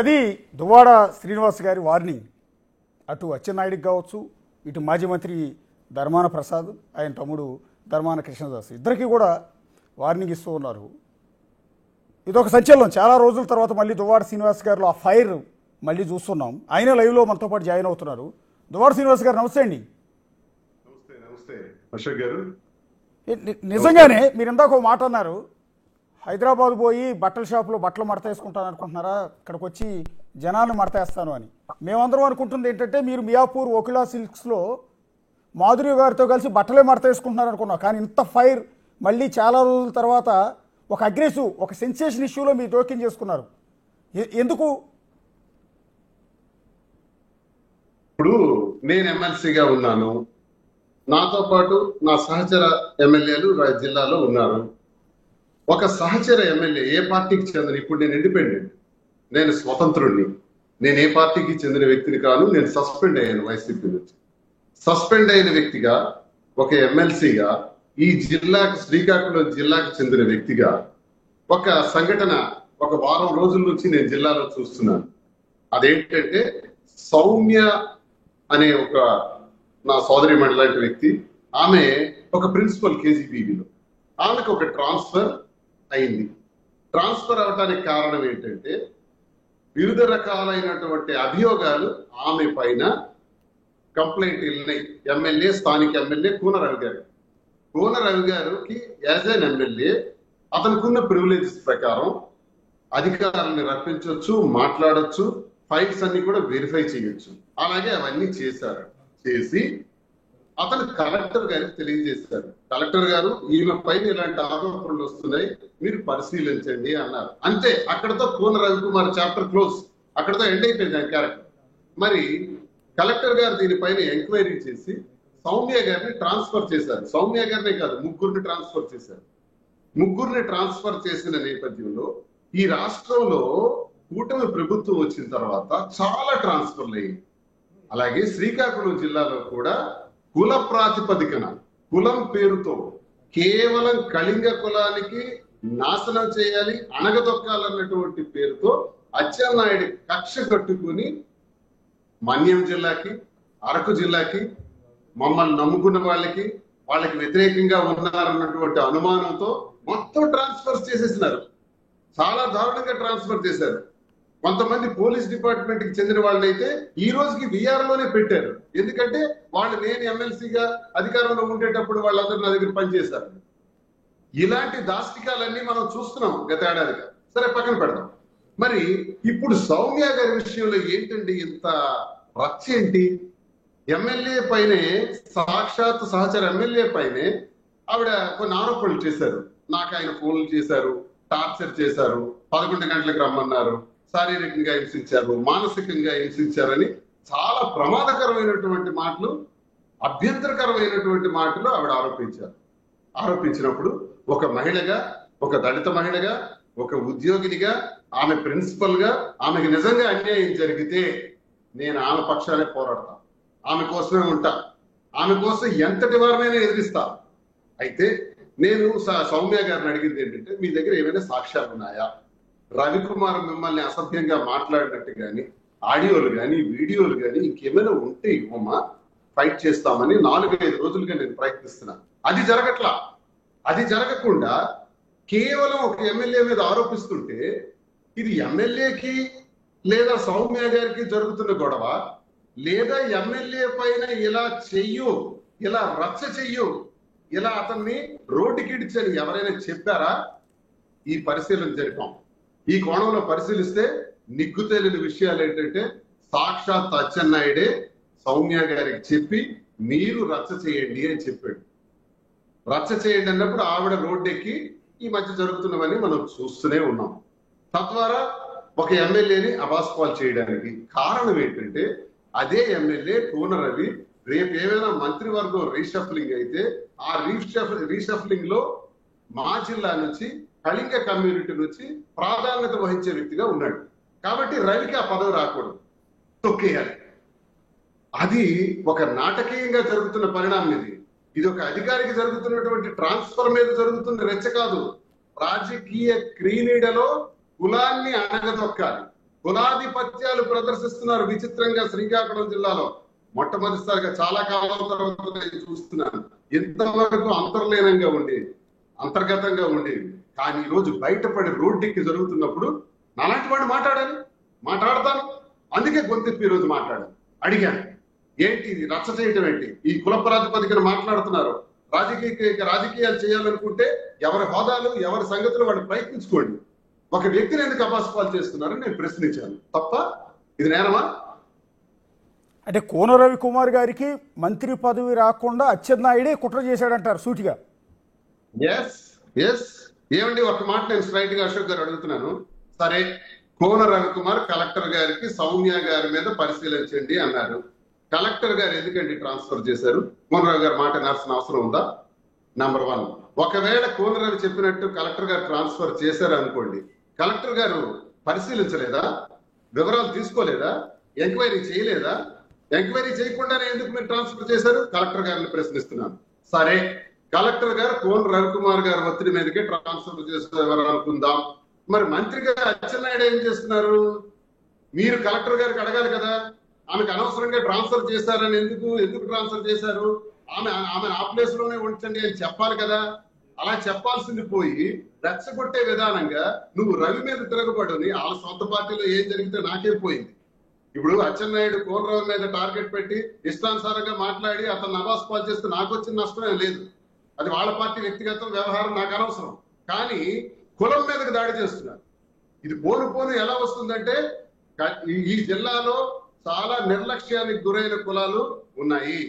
అది దువ్వాడ శ్రీనివాస్ గారి వార్నింగ్. అటు అచ్చెన్నాయుడికి కావచ్చు, ఇటు మాజీ మంత్రి ధర్మాన ప్రసాద్, ఆయన తమ్ముడు ధర్మాన కృష్ణదాస్ ఇద్దరికి కూడా వార్నింగ్ ఇస్తూ ఉన్నారు. ఇదొక సంచలనం. చాలా రోజుల తర్వాత మళ్ళీ దువ్వాడ శ్రీనివాస్ గారిలో ఆ ఫైర్ మళ్ళీ చూస్తున్నాం. ఆయన లైవ్లో మనతో పాటు జాయిన్ అవుతున్నారు. దువ్వాడ శ్రీనివాస్ గారు నమస్తే అండి. నమస్తే అశోక్ గారు. నిజంగానే మీరు ఇందాక ఒక మాట అన్నారు, హైదరాబాద్ పోయి బట్టల షాపులో బట్టలు మడత వేసుకుంటాను అనుకుంటున్నారా, ఇక్కడికి వచ్చి జనాన్ని మడతేస్తాను అని. మేమందరం అనుకుంటుంది ఏంటంటే మీరు మియాపూర్ ఓకిలా సిల్క్స్లో మాధురి గారితో కలిసి బట్టలే మడత వేసుకుంటున్నారు అనుకున్నాం. కానీ ఇంత ఫైర్ మళ్ళీ చాలా రోజుల తర్వాత ఒక అగ్రెసివ్, ఒక సెన్సేషన్ ఇష్యూలో మీరు జోక్యం చేసుకున్నారు. ఎందుకు? ఇప్పుడు నేను ఎమ్మెల్సీగా ఉన్నాను, నాతో పాటు నా సహచర ఎమ్మెల్యేలు జిల్లాలో ఉన్నారు. ఒక సహచర ఎమ్మెల్యే ఏ పార్టీకి చెందిన, ఇప్పుడు నేను ఇండిపెండెంట్, నేను స్వతంత్రుడిని, నేను ఏ పార్టీకి చెందిన వ్యక్తిని కాను. నేను సస్పెండ్ అయ్యాను వైసీపీ నుంచి. సస్పెండ్ అయిన వ్యక్తిగా, ఒక ఎమ్మెల్సీగా, ఈ జిల్లాకు, శ్రీకాకుళం జిల్లాకు చెందిన వ్యక్తిగా ఒక సంఘటన ఒక వారం రోజుల నుంచి నేను జిల్లాలో చూస్తున్నాను. అదేంటంటే సౌమ్య అనే ఒక నా సోదరి లాంటి వ్యక్తి, ఆమె ఒక ప్రిన్సిపల్ కేజీబీవీలో, ఆమెకు ఒక ట్రాన్స్ఫర్ అయింది. ట్రాన్స్ఫర్ అవడానికి కారణం ఏంటంటే వివిధ రకాలైనటువంటి అభియోగాలు ఆమె పైన కంప్లైంట్ వెళ్ళినాయి. ఎమ్మెల్యే, స్థానిక ఎమ్మెల్యే కూన రవి గారు. కూన రవి గారికి యాజ్ అన్ ఎమ్మెల్యే అతనుకున్న ప్రివిలేజెస్ ప్రకారం అధికారులను రప్పించవచ్చు, మాట్లాడచ్చు, ఫైల్స్ అన్ని కూడా వెరిఫై చేయొచ్చు. అలాగే అవన్నీ చేశారు. చేసి అతను కలెక్టర్ గారికి తెలియజేశారు. కలెక్టర్ గారు, ఈమె పైన ఇలాంటి ఆరోపణలు వస్తున్నాయి, మీరు పరిశీలించండి అన్నారు. అంతే, అక్కడతో కూన రవికుమార్ చాప్టర్ క్లోజ్, అక్కడతో ఎండ్ అయిపోయింది ఆయన క్యారెక్టర్. మరి కలెక్టర్ గారు దీనిపైన ఎంక్వైరీ చేసి సౌమ్య గారిని ట్రాన్స్ఫర్ చేశారు. సౌమ్య గారినే కాదు, ముగ్గురిని ట్రాన్స్ఫర్ చేశారు. ముగ్గురిని ట్రాన్స్ఫర్ చేసిన నేపథ్యంలో ఈ రాష్ట్రంలో కూటమి ప్రభుత్వం వచ్చిన తర్వాత చాలా ట్రాన్స్ఫర్లు అయ్యాయి. అలాగే శ్రీకాకుళం జిల్లాలో కూడా కుల ప్రాతిపదికన, కులం పేరుతో కేవలం కళింగ కులానికి నాశనం చేయాలి, అణగదొక్కాలన్నటువంటి పేరుతో అచ్చెన్నాయుడు కక్ష కట్టుకుని మన్యం జిల్లాకి, అరకు జిల్లాకి, మమ్మల్ని నమ్ముకున్న వాళ్ళకి వ్యతిరేకంగా ఉన్నారన్నటువంటి అనుమానంతో మొత్తం ట్రాన్స్ఫర్ చేసేసినారు. చాలా దారుణంగా ట్రాన్స్ఫర్ చేశారు. కొంతమంది పోలీస్ డిపార్ట్మెంట్ కి చెందిన వాళ్ళైతే ఈ రోజుకి విఆర్ లోనే పెట్టారు. ఎందుకంటే వాళ్ళు నేను ఎమ్మెల్సీగా అధికారంలో ఉండేటప్పుడు వాళ్ళందరూ నా దగ్గర పనిచేశారు. ఇలాంటి దాష్టికాలన్నీ మనం చూస్తున్నాం గత ఏడాదిగా. సరే, పక్కన పెడదాం. మరి ఇప్పుడు సౌమ్య గారి విషయంలో ఏంటండి ఇంత రచ్చ ఏంటి? ఎమ్మెల్యే పైనే, సాక్షాత్ సహచర ఎమ్మెల్యే పైనే ఆవిడ కొన్ని ఆరోపణలు చేశారు. నాకు ఆయన ఫోన్లు చేశారు, టార్చర్ చేశారు, 11 గంటలకు రమ్మన్నారు, శారీరకంగా హింసించారు, మానసికంగా హింసించారని చాలా ప్రమాదకరమైనటువంటి మాటలు, అభ్యంతరకరమైనటువంటి మాటలు ఆవిడ ఆరోపించారు. ఆరోపించినప్పుడు ఒక మహిళగా, ఒక దళిత మహిళగా, ఒక ఉద్యోగినిగా, ఆమె ప్రిన్సిపల్ గా ఆమెకు నిజంగా అన్యాయం జరిగితే నేను ఆమె పక్షానే పోరాడతా, ఆమె కోసమే ఉంటా, ఆమె కోసం ఎంతటి వారినైనా ఎదిరిస్తా. అయితే నేను సౌమ్య గారిని అడిగింది ఏంటంటే, మీ దగ్గర ఏమైనా సాక్ష్యాలు ఉన్నాయా? రవికుమార్ మిమ్మల్ని అసభ్యంగా మాట్లాడినట్టు కానీ, ఆడియోలు కానీ, వీడియోలు కానీ ఇంకేమైనా ఉంటే ఇవ్వమా, ఫైట్ చేస్తామని 4-5 రోజులుగా నేను ప్రయత్నిస్తున్నాను. అది జరగట్లా. అది జరగకుండా కేవలం ఒక ఎమ్మెల్యే మీద ఆరోపిస్తుంటే ఇది ఎమ్మెల్యేకి లేదా సౌమ్య గారికి జరుగుతున్న గొడవ, లేదా ఎమ్మెల్యే పైన ఇలా చెయ్యు, ఇలా రచ్చ చెయ్యు, ఇలా అతన్ని రోడ్డుకిడిచని ఎవరైనా చెప్పారా? ఈ పరిశీలన జరిపాం. ఈ కోణంలో పరిశీలిస్తే నిగ్గు తేలిన విషయాలు ఏంటంటే, సాక్షాత్ అచ్చెన్నాయుడే సౌమ్య గారికి చెప్పి మీరు రచ్చ చేయండి అని చెప్పాడు. రచ్చ చేయండి అన్నప్పుడు ఆవిడ రోడ్డెక్కి ఈ మధ్య జరుగుతున్నవన్నీ మనం చూస్తూనే ఉన్నాం. తద్వారా ఒక ఎమ్మెల్యేని అబాస్పాల్ చేయడానికి కారణం ఏంటంటే, అదే ఎమ్మెల్యే కూన రవి రేపు ఏమైనా మంత్రివర్గం రీషఫ్లింగ్ అయితే ఆ రీషఫ్లింగ్ లో మా జిల్లా నుంచి, కళింగ కమ్యూనిటీ నుంచి ప్రాధాన్యత వహించే వ్యక్తిగా ఉన్నాడు. కాబట్టి రవికి ఆ పదవి రాకూడదు, తొక్కేయాలి. అది ఒక నాటకీయంగా జరుగుతున్న పరిణామం. ఇది ఒక అధికారికి జరుగుతున్నటువంటి ట్రాన్స్ఫర్ మీద జరుగుతున్న రెచ్చ కాదు. రాజకీయ క్రీనీడలో కులాన్ని అణగదొక్కాలి, కులాధిపత్యాలు ప్రదర్శిస్తున్నారు విచిత్రంగా శ్రీకాకుళం జిల్లాలో. మొట్టమొదటిసారిగా చాలా కాలం తర్వాత నేను చూస్తున్నాను. ఇంతవరకు అంతర్లీనంగా ఉండేది, అంతర్గతంగా ఉండేది. కానీ ఈ రోజు బయటపడి రోడ్డుకి జరుగుతున్నప్పుడు నాలాంటి వాడు మాట్లాడతాను. అందుకే గొంతెప్పి ఈ రోజు మాట్లాడాను. అడిగాను, ఏంటి ఇది రచ్చ చేయటం ఏంటి? ఈ కుల ప్రాతిపదికన మాట్లాడుతున్నారు. రాజకీయాలు చేయాలనుకుంటే ఎవరి హోదాలు ఎవరి సంగతులు వాళ్ళు ప్రయత్నించుకోండి. ఒక వ్యక్తిని ఎందుకు అపాస్పాలు చేస్తున్నారని నేను ప్రశ్నించాను. తప్ప ఇది నేరమా? అంటే కోన రవికుమార్ గారికి మంత్రి పదవి రాకుండా అచ్చెన్నాయుడే కుట్ర చేశాడంటారు సూటిగా. ఎస్ ఏమండి, ఒక మాట నేను స్ట్రైట్ గా అశోక్ గారు అడుగుతున్నాను. సరే, కోన రవికుమార్ కలెక్టర్ గారికి సౌమ్య గారి మీద పరిశీలించండి అన్నారు. కలెక్టర్ గారు ఎందుకండి ట్రాన్స్ఫర్ చేశారు? కోనరావు గారు మాట వినాల్సిన అవసరం ఉందా? నంబర్ 1. ఒకవేళ కోనరావు చెప్పినట్టు కలెక్టర్ గారు ట్రాన్స్ఫర్ చేశారు అనుకోండి, కలెక్టర్ గారు పరిశీలించలేదా? వివరాలు తీసుకోలేదా? ఎంక్వైరీ చేయలేదా? ఎంక్వైరీ చేయకుండానే ఎందుకు మీరు ట్రాన్స్ఫర్ చేశారు? కలెక్టర్ గారిని ప్రశ్నిస్తున్నాను. సరే, కలెక్టర్ గారు కోన రవికుమార్ గారు ఒత్తిడి మీదకే ట్రాన్స్ఫర్ చేసేవారు అనుకుందాం. మరి మంత్రిగా అచ్చెన్నాయుడు ఏం చేస్తున్నారు? మీరు కలెక్టర్ గారికి అడగాలి కదా, ఆమెకు అనవసరంగా ట్రాన్స్ఫర్ చేశారని. ఎందుకు ట్రాన్స్ఫర్ చేశారు? ఆమె ఆ ప్లేస్ లోనే ఉంచండి అని చెప్పాలి కదా. అలా చెప్పాల్సింది పోయి రెచ్చగొట్టే విధానంగా నువ్వు రవి మీద తిరగబడుని. వాళ్ళ సొంత పార్టీలో ఏం జరిగితే నాకే పోయింది. ఇప్పుడు అచ్చెన్నాయుడు కోనరావు మీద టార్గెట్ పెట్టి ఇష్టానుసారంగా మాట్లాడి అతను అబాస్పాలు చేస్తే నాకు వచ్చిన నష్టమే లేదు. అది వాళ్ళ పార్టీ వ్యక్తిగత వ్యవహారం, నాకు అనవసరం. కానీ కులం మీదకి దాడి చేస్తున్నారు. ఇది పోను ఎలా వస్తుందంటే, ఈ జిల్లాలో చాలా నిర్లక్ష్యానికి గురైన కులాలు ఉన్నాయి.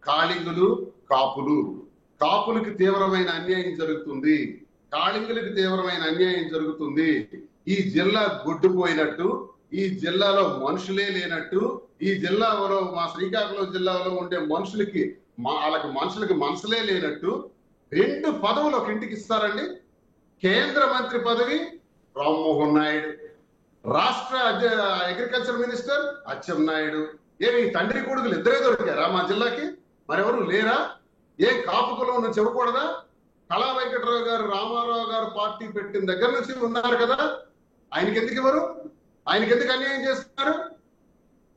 కాళింగులు, కాపులకి తీవ్రమైన అన్యాయం జరుగుతుంది. కాళింగులకి తీవ్రమైన అన్యాయం జరుగుతుంది. ఈ జిల్లా గుడ్డుపోయినట్టు, ఈ జిల్లాలో మనుషులే లేనట్టు, ఈ జిల్లాలో మా శ్రీకాకుళం జిల్లాలో ఉండే మనుషులకి మనసులే లేనట్టు 2 పదవులు ఒక ఇంటికి ఇస్తారండి. కేంద్ర మంత్రి పదవి రామ్మోహన్ నాయుడు, రాష్ట్ర అగ్రికల్చర్ మినిస్టర్ అచ్చెన్నాయుడు. ఏమి తండ్రి కొడుకులు ఇద్దరే దొరికారా మా జిల్లాకి? మరెవరు లేరా? ఏం కాపు కులం నుంచి ఇవ్వకూడదా? కళా వెంకటరావు గారు రామారావు గారు పార్టీ పెట్టిన దగ్గర నుంచి ఉన్నారు కదా. ఆయనకి ఎందుకు ఇవ్వరు? ఆయనకి ఎందుకు అన్యాయం చేస్తున్నారు?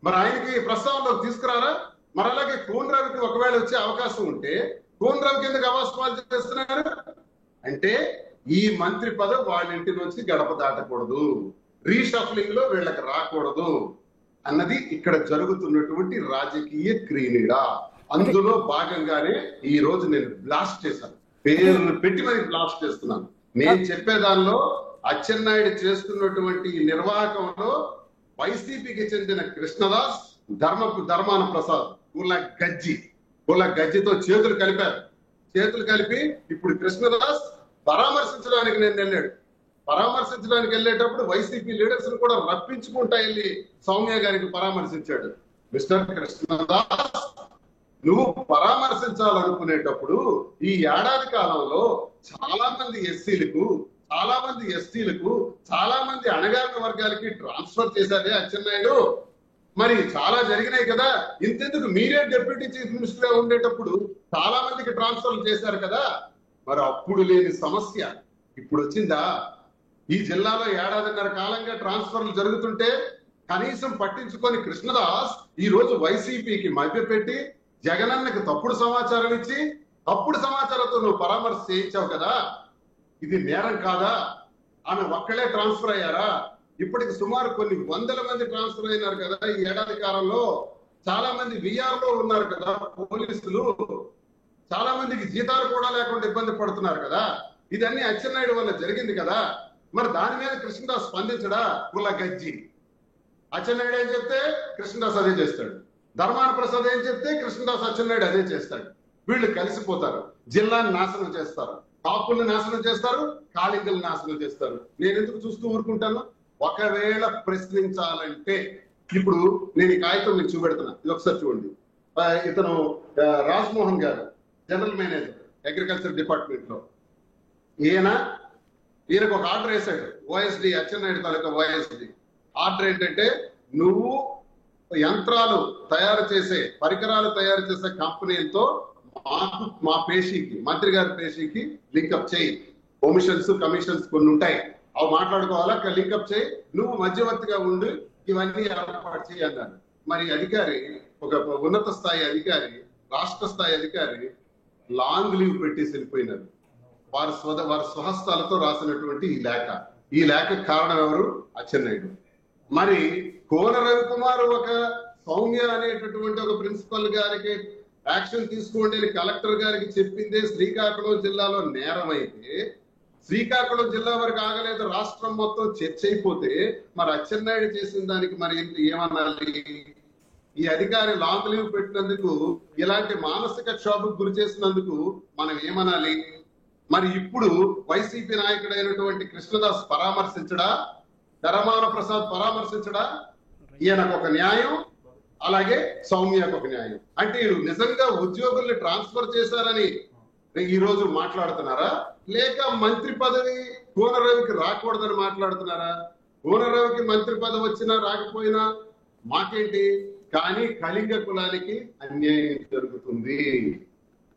మరి ఆయనకి ప్రస్తావనలోకి తీసుకురారా? మరి అలాగే కోనరావుకి ఒకవేళ వచ్చే అవకాశం ఉంటే కోనరావుకి ఎందుకు అవాస్తవాలు చేస్తున్నారు? అంటే ఈ మంత్రి పదవి వాళ్ళ ఇంటి నుంచి గడప దాటకూడదు, రీషఫ్లింగ్ లో వీళ్ళకి రాకూడదు అన్నది ఇక్కడ జరుగుతున్నటువంటి రాజకీయ క్రీడ. అందులో భాగంగానే ఈ రోజు నేను బ్లాస్ట్ చేశాను, పేర్లు పెట్టి మరి బ్లాస్ట్ చేస్తున్నాను. నేను చెప్పేదానిలో అచ్చెన్నాయుడు చేస్తున్నటువంటి నిర్వాహకంలో వైసీపీకి చెందిన కృష్ణదాస్, ధర్మాన ప్రసాద్ కుల గజ్జితో చేతులు కలిపి ఇప్పుడు కృష్ణదాస్ పరామర్శించడానికి పరామర్శించడానికి వెళ్ళేటప్పుడు వైసీపీ లీడర్స్ కూడా రప్పించుకుంటా వెళ్ళి సౌమ్య గారికి పరామర్శించాడు. మిస్టర్ కృష్ణదాస్, నువ్వు పరామర్శించాలనుకునేటప్పుడు ఈ ఏడాది కాలంలో చాలా మంది ఎస్సీలకు, చాలా మంది ఎస్టీలకు, చాలా మంది అణగారిన వర్గాలకి ట్రాన్స్ఫర్ చేశారే అచ్చెన్నాయుడు. మరి చాలా జరిగినాయి కదా. ఇంతెందుకు మీరే డిప్యూటీ చీఫ్ మినిస్టర్ గా ఉండేటప్పుడు చాలా మందికి ట్రాన్స్ఫర్లు చేశారు కదా. మరి అప్పుడు లేని సమస్య ఇప్పుడు వచ్చిందా? ఈ జిల్లాలో 1.5 ఏళ్ల కాలంగా ట్రాన్స్ఫర్లు జరుగుతుంటే కనీసం పట్టించుకొని కృష్ణదాస్ ఈ రోజు వైసీపీకి మభ్యపెట్టి జగనన్నకి తప్పుడు సమాచారం ఇచ్చి తప్పుడు సమాచారంతో నువ్వు పరామర్శ చేయించావు కదా. ఇది నేరం కాదా? ఆమె ఒక్కడే ట్రాన్స్ఫర్ అయ్యారా? ఇప్పటికి సుమారు కొన్ని వందల మంది ట్రాన్స్ఫర్ అయినారు కదా ఈ ఏడాది కాలంలో. చాలా మంది విఆర్ లో ఉన్నారు కదా పోలీసులు. చాలా మందికి జీతాలు కూడా లేకుండా ఇబ్బంది పడుతున్నారు కదా. ఇదన్నీ అచ్చెన్నాయుడు వల్ల జరిగింది కదా. మరి దాని మీద కృష్ణదాస్ స్పందించడా? కుల గజ్జి. అచ్చెన్నాయుడు ఏం చెప్తే కృష్ణదాస్ అదే చేస్తాడు, ధర్మాన ప్రసాద్ ఏం చెప్తే కృష్ణదాస్ అచ్చెన్నాయుడు అదే చేస్తాడు. వీళ్ళు కలిసిపోతారు, జిల్లాని నాశనం చేస్తారు, కాపుల్ని నాశనం చేస్తారు, కాళింగుల్ని నాశనం చేస్తారు. నేను ఎందుకు చూస్తూ ఊరుకుంటాను? ఒకవేళ ప్రశ్నించాలంటే ఇప్పుడు నేను ఈ కాగితం మీకు చూపెడుతున్నా, ఇది ఒకసారి చూడండి. ఇతను రాజ్మోహన్ గారు, జనరల్ మేనేజర్ అగ్రికల్చర్ డిపార్ట్మెంట్ లో. ఈయనకు ఒక ఆర్డర్ వేశాడు ఓఎస్డి, అచ్చెన్నాయుడు తాలూకా ఓఎస్డి. ఆర్డర్ ఏంటంటే, నువ్వు యంత్రాలు తయారు చేసే, పరికరాలు తయారు చేసే కంపెనీలతో మా పేషీకి, మంత్రి గారి పేషీకి లింకప్ చేయి. కమిషన్స్ కొన్ని ఉంటాయి, అవి మాట్లాడుకోవాలా, లింకప్ చేయి, నువ్వు మధ్యవర్తిగా ఉండి ఇవన్నీ ఏర్పాటు చేయి అన్నారు. మరి అధికారి, ఒక ఉన్నత స్థాయి అధికారి, రాష్ట్ర స్థాయి అధికారి లాంగ్ లీవ్ పెట్టేసి వెళ్ళిపోయినారు. వారి స్వహస్తాలతో రాసినటువంటి ఈ లేఖ కారణం ఎవరు? అచ్చెన్నాయుడు. మరి కోన రవికుమార్ ఒక సౌమ్య అనేటటువంటి ఒక ప్రిన్సిపల్ గారికి యాక్షన్ తీసుకోండి అని కలెక్టర్ గారికి చెప్పిందే శ్రీకాకుళం జిల్లాలో నేరం అయితే, శ్రీకాకుళం జిల్లా వరకు ఆగలేదు, రాష్ట్రం మొత్తం చర్చ అయిపోతే మరి అచ్చెన్నాయుడు చేసిన దానికి మరి ఏమనాలి? ఈ అధికారి లాంగ్ లీవ్ పెట్టినందుకు, ఇలాంటి మానసిక క్షోభకు గురి చేసినందుకు మనం ఏమనాలి? మరి ఇప్పుడు వైసీపీ నాయకుడైనటువంటి కృష్ణదాస్ పరామర్శించడా, ధర్మాన ప్రసాద్ పరామర్శించడా? ఈయనకు ఒక న్యాయం, అలాగే సౌమ్యకు ఒక న్యాయం. అంటే వీళ్ళు నిజంగా ఉద్యోగుల్ని ట్రాన్స్ఫర్ చేశారని ఈ రోజు మాట్లాడుతున్నారా, లేక మంత్రి పదవి కోనరవికి రాకూడదని మాట్లాడుతున్నారా? కోనరవికి మంత్రి పదవి వచ్చినా రాకపోయినా మాకేంటి, కానీ కళింగ కులానికి అన్యాయం జరుగుతుంది,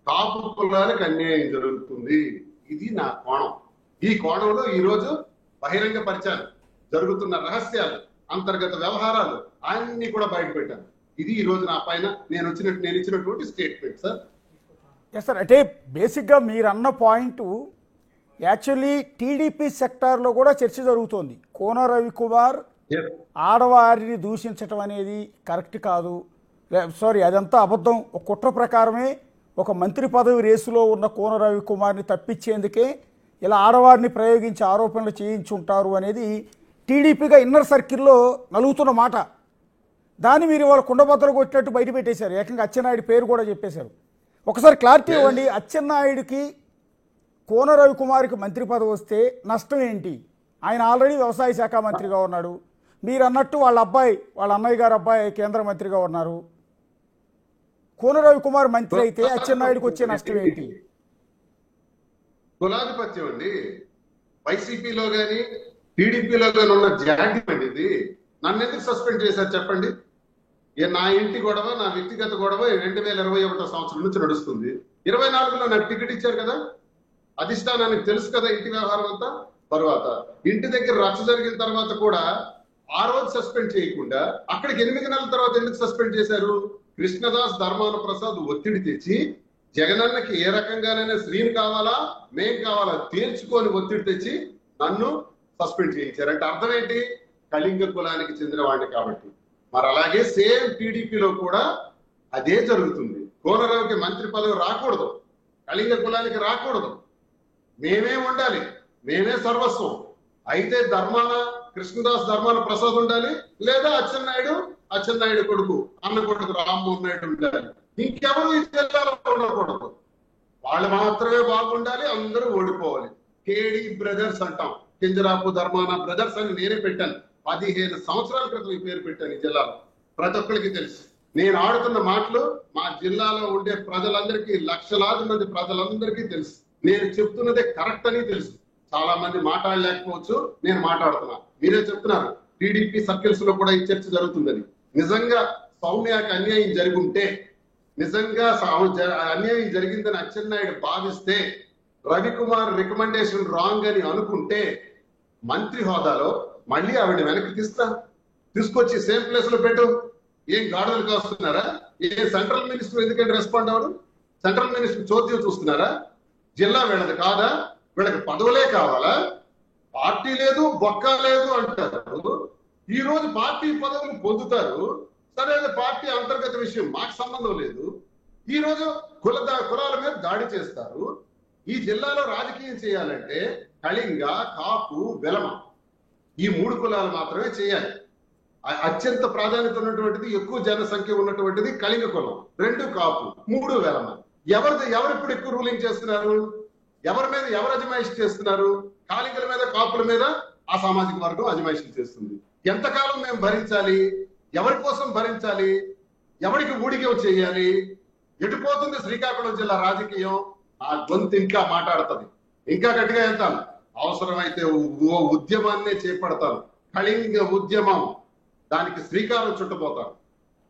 కాపు కులానికి అన్యాయం జరుగుతుంది. ఇది నా కోణం. ఈ కోణంలో ఈ రోజు బహిరంగ పరిచయాలు, జరుగుతున్న రహస్యాలు, అంతర్గత వ్యవహారాలు అన్ని కూడా బయట పెట్టాను. ఇది ఈ రోజు నా పైన నేను ఇచ్చినటువంటి స్టేట్మెంట్ సార్. Yes sir. అంటే బేసిక్గా మీరు అన్న పాయింట్ యాక్చువల్లీ టీడీపీ సెక్టార్లో కూడా చర్చ జరుగుతోంది. కోన రవికుమార్ ఆడవారిని దూషించటం అనేది కరెక్ట్ కాదు, సారీ అదంతా అబద్ధం, ఒక కుట్ర ప్రకారమే ఒక మంత్రి పదవి రేసులో ఉన్న కోన రవికుమార్ని తప్పించేందుకే ఇలా ఆడవారిని ప్రయోగించి ఆరోపణలు చేయించుంటారు అనేది టీడీపీగా ఇన్నర్ సర్కిల్లో నలుగుతున్న మాట. దాన్ని మీరు ఇవాళ కుండబద్దలు కొట్టినట్టు బయట పెట్టేశారు. ఏకంగా అచ్చెన్నాయుడు పేరు కూడా చెప్పేశారు. ఒకసారి క్లారిటీ ఇవ్వండి, అచ్చెన్నాయుడికి కోన రవికుమార్కి మంత్రి పదవి వస్తే నష్టం ఏంటి? ఆయన ఆల్రెడీ వ్యవసాయ శాఖ మంత్రిగా ఉన్నాడు. మీరు అన్నట్టు వాళ్ళ అన్నయ్య గారు అబ్బాయి కేంద్ర మంత్రిగా ఉన్నారు. కోన రవికుమార్ మంత్రి అయితే అచ్చెన్నాయుడికి వచ్చే నష్టం ఏంటి? కులాధిపత్యం అండి. వైసీపీలో గాని టీడీపీలో గాని ఉన్న జాడ్యం అండి ఇది. నన్ను ఎందుకు సస్పెండ్ చేశారు చెప్పండి? నా ఇంటి గొడవ, నా వ్యక్తిగత గొడవ 2021 సంవత్సరం నుంచి నడుస్తుంది. 24లో నాకు టికెట్ ఇచ్చారు కదా, అధిష్టానానికి తెలుసు కదా ఇంటి వ్యవహారం అంతా. తర్వాత ఇంటి దగ్గర రచ్చ జరిగిన తర్వాత కూడా ఆ రోజు సస్పెండ్ చేయకుండా అక్కడికి 8 నెలల తర్వాత ఎందుకు సస్పెండ్ చేశారు? కృష్ణదాస్, ధర్మాన ప్రసాద్ ఒత్తిడి తెచ్చి జగనన్నకి ఏ రకంగానైనా శ్రీని కావాలా, మేం కావాలా తేల్చుకొని ఒత్తిడి తెచ్చి నన్ను సస్పెండ్ చేయించారు. అంటే అర్థం ఏంటి? కళింగ కులానికి చెందిన వాడిని కాబట్టి. మరి అలాగే సేమ్ టీడీపీలో కూడా అదే జరుగుతుంది. కోనరావుకి మంత్రి పదవి రాకూడదు, కళింగ కులానికి రాకూడదు, మేమే ఉండాలి, మేమే సర్వస్వం. అయితే కృష్ణదాస్, ధర్మాన ప్రసాద్ ఉండాలి, లేదా అచ్చెన్నాయుడు కొడుకు, అన్న కొడుకు రామ్మోహన్ నాయుడు ఉండాలి. ఇంకెవరు ఈ జిల్లాలో ఉండకూడదు. వాళ్ళు మాత్రమే బాగుండాలి, అందరూ ఓడిపోవాలి. కేడి బ్రదర్స్ అంటాం, కింజరాపు ధర్మాన బ్రదర్స్ అని నేనే పెట్టాను. 15 సంవత్సరాల క్రితం ఈ పేరు పెట్టాను. ఈ జిల్లాలో ప్రతి ఒక్కరికి తెలుసు. నేను ఆడుతున్న మాటలు మా జిల్లాలో ఉండే ప్రజలందరికీ, లక్షలాది మంది ప్రజలందరికీ తెలుసు. నేను చెప్తున్నదే కరెక్ట్ అని తెలుసు. చాలా మంది మాట్లాడలేకపోవచ్చు, నేను మాట్లాడుతున్నా. మీరే చెప్తున్నారు టీడీపీ సర్కిల్స్ లో కూడా ఈ చర్చ జరుగుతుందని. నిజంగా సౌమ్యకి అన్యాయం జరుగుంటే, నిజంగా అన్యాయం జరిగిందని అచ్చెన్నాయుడు భావిస్తే, రవికుమార్ రికమెండేషన్ రాంగ్ అని అనుకుంటే, మంత్రి హోదాలో మళ్ళీ ఆవిడ వెనక్కి తీసుకొచ్చి సేమ్ ప్లేస్ లో పెట్టు. ఏం గాడుదలు కాస్తున్నారా? ఏ సెంట్రల్ మినిస్టర్ ఎందుకంటే రెస్పాండ్ అవ్వరు? సెంట్రల్ మినిస్టర్ చోద్యం చూస్తున్నారా? జిల్లా వీళ్ళది కాదా? వీళ్ళకి పదవులే కావాలా? పార్టీ లేదు, బొక్క లేదు అంటారు. ఈ రోజు పార్టీ పదవులు పొందుతారు. సరే, పార్టీ అంతర్గత విషయం, మాకు సంబంధం లేదు. ఈ రోజు కులాల మీద దాడి చేస్తారు. ఈ జిల్లాలో రాజకీయం చేయాలంటే కళింగ, కాపు, వెలమ ఈ 3 కులాలు మాత్రమే చేయాలి. అత్యంత ప్రాధాన్యత ఉన్నటువంటిది, ఎక్కువ జనసంఖ్య ఉన్నటువంటిది కళింగ కులం, 2 కాపు, 3 వెలమ. ఎవరు ఇప్పుడు ఎక్కువ రూలింగ్ చేస్తున్నారు? ఎవరు అజమాయిషి చేస్తున్నారు? కాళింగల మీద, కాపుల మీద ఆ సామాజిక వర్గం అజమాయిషి చేస్తుంది. ఎంతకాలం మేము భరించాలి? ఎవరి కోసం భరించాలి? ఎవరికి ఊడిగం చేయాలి? ఎటుపోతుంది శ్రీకాకుళం జిల్లా రాజకీయం? ఆ గొంతు ఇంకా మాట్లాడుతుంది, ఇంకా గట్టిగా వెళ్తాను. అవసరమైతే ఉద్యమాన్నే చేపడతాను. కళింగ ఉద్యమం, దానికి శ్రీకారం చుట్టబోతాను.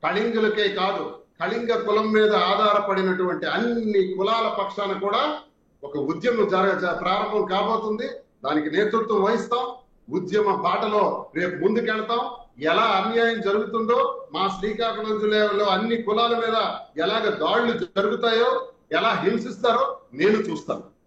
కళింగులకే కాదు, కళింగ కులం మీద ఆధారపడినటువంటి అన్ని కులాల పక్షాన కూడా ఒక ఉద్యమం ప్రారంభం కాబోతుంది. దానికి నేతృత్వం వహిస్తాం. ఉద్యమ బాటలో రేపు ముందుకెళ్తాం. ఎలా అన్యాయం జరుగుతుందో, మా శ్రీకాకుళం జిల్లాలో అన్ని కులాల మీద ఎలాగ దాడులు జరుగుతాయో, ఎలా హింసిస్తారో నేను చూస్తాను.